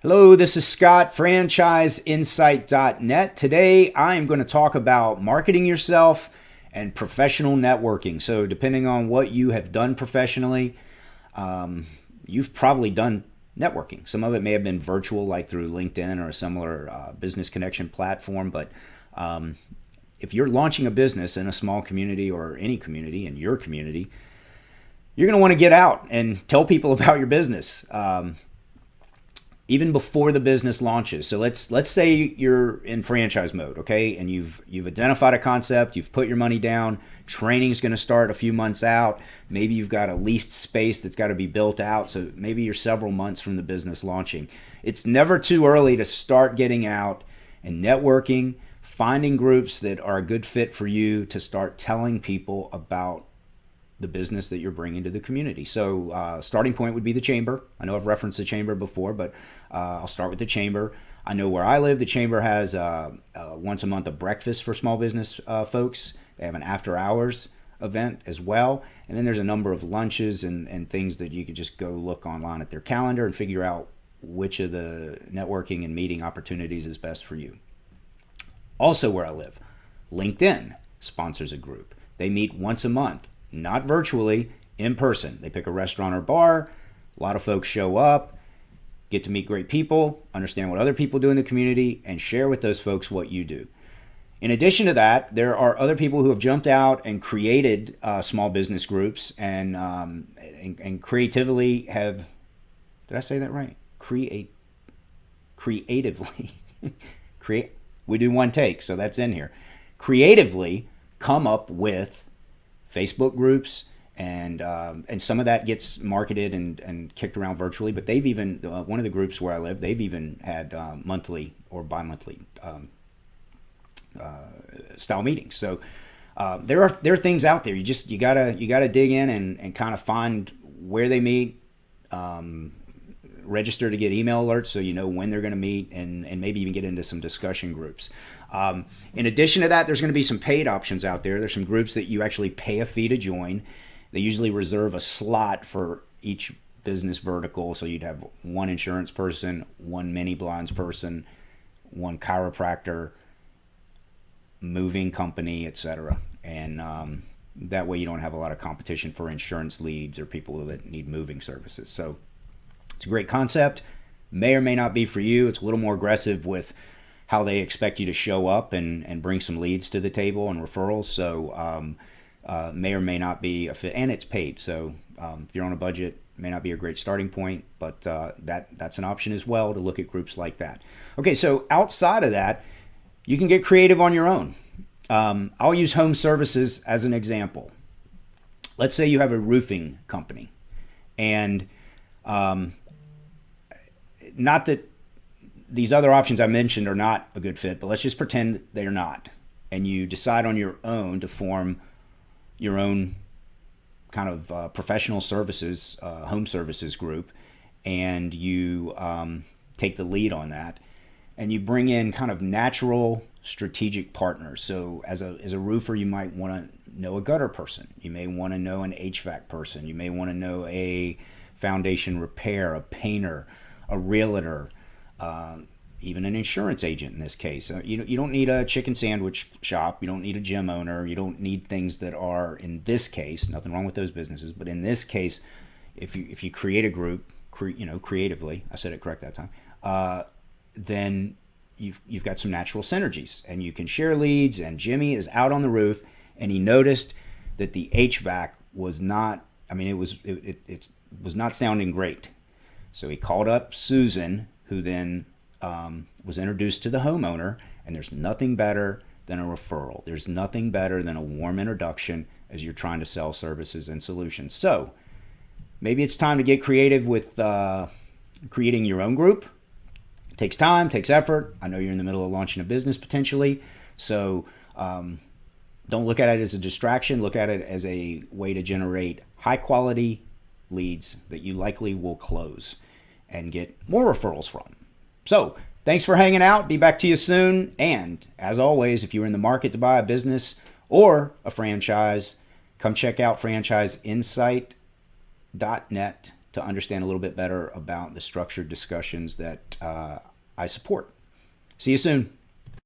Hello, this is Scott, Franchiseinsight.net. Today, I am going to talk about marketing yourself and professional networking. So, depending on what you have done professionally, you've probably done networking. Some of it may have been virtual, like through LinkedIn or a similar business connection platform. But if you're launching a business in a small community or any community, in your community, you're going to want to get out and tell people about your business. Even before the business launches. So let's say you're in franchise mode, okay, and you've identified a concept, you've put your money down, training's going to start a few months out. Maybe you've got a leased space that's got to be built out, so maybe you're several months from the business launching. It's never too early to start getting out and networking, finding groups that are a good fit for you to start telling people about the business that you're bringing to the community. So starting point would be the chamber. I know I've referenced the chamber before, but I'll start with the chamber. I know where I live, the chamber has once a month a breakfast for small business folks. They have an after hours event as well. And then there's a number of lunches and things that you could just go look online at their calendar and figure out which of the networking and meeting opportunities is best for you. Also where I live, LinkedIn sponsors a group. They meet once a month. Not virtually, in person. They pick a restaurant or bar. A lot of folks show up, get to meet great people, understand what other people do in the community, and share with those folks what you do. In addition to that, there are other people who have jumped out and created small business groups and creatively have, did I say that right? Creatively. We do one take, so that's in here. Creatively come up with Facebook groups, and some of that gets marketed and kicked around virtually. But they've even one of the groups where I live, they've even had monthly or bi-monthly style meetings. So there are things out there. You gotta dig in and kind of find where they meet. Register to get email alerts so you know when they're going to meet, and maybe even get into some discussion groups. In addition to that, there's going to be some paid options out there. There's some groups that you actually pay a fee to join. They usually reserve a slot for each business vertical. So you'd have one insurance person, one mini blinds person, one chiropractor, moving company, etc. And that way you don't have a lot of competition for insurance leads or people that need moving services. So it's a great concept. May or may not be for you. It's a little more aggressive with how they expect you to show up and bring some leads to the table and referrals. So may or may not be a fit, and it's paid. So if you're on a budget, it may not be a great starting point, but that's an option as well to look at groups like that. Okay, so outside of that, you can get creative on your own. I'll use home services as an example. Let's say you have a roofing company, and not that these other options I mentioned are not a good fit, but let's just pretend they're not. And you decide on your own to form your own kind of professional services, home services group, and you take the lead on that. And you bring in kind of natural strategic partners. So as a roofer, you might want to know a gutter person. You may want to know an HVAC person. You may want to know a foundation repair, a painter, a realtor, even an insurance agent in this case. You don't need a chicken sandwich shop. You don't need a gym owner. You don't need things that are, in this case, nothing wrong with those businesses, but in this case, if you create a group, creatively, I said it correct that time, then you've got some natural synergies, and you can share leads. And Jimmy is out on the roof, and he noticed that the HVAC was not, it was not sounding great. So he called up Susan, who then was introduced to the homeowner, and there's nothing better than a referral. There's nothing better than a warm introduction as you're trying to sell services and solutions. So maybe it's time to get creative with creating your own group. It takes time, takes effort. I know you're in the middle of launching a business potentially, so don't look at it as a distraction. Look at it as a way to generate high quality leads that you likely will close and get more referrals from. So thanks for hanging out. Be back to you soon. And as always, if you're in the market to buy a business or a franchise, come check out Franchiseinsight.net to understand a little bit better about the structured discussions that I support. See you soon.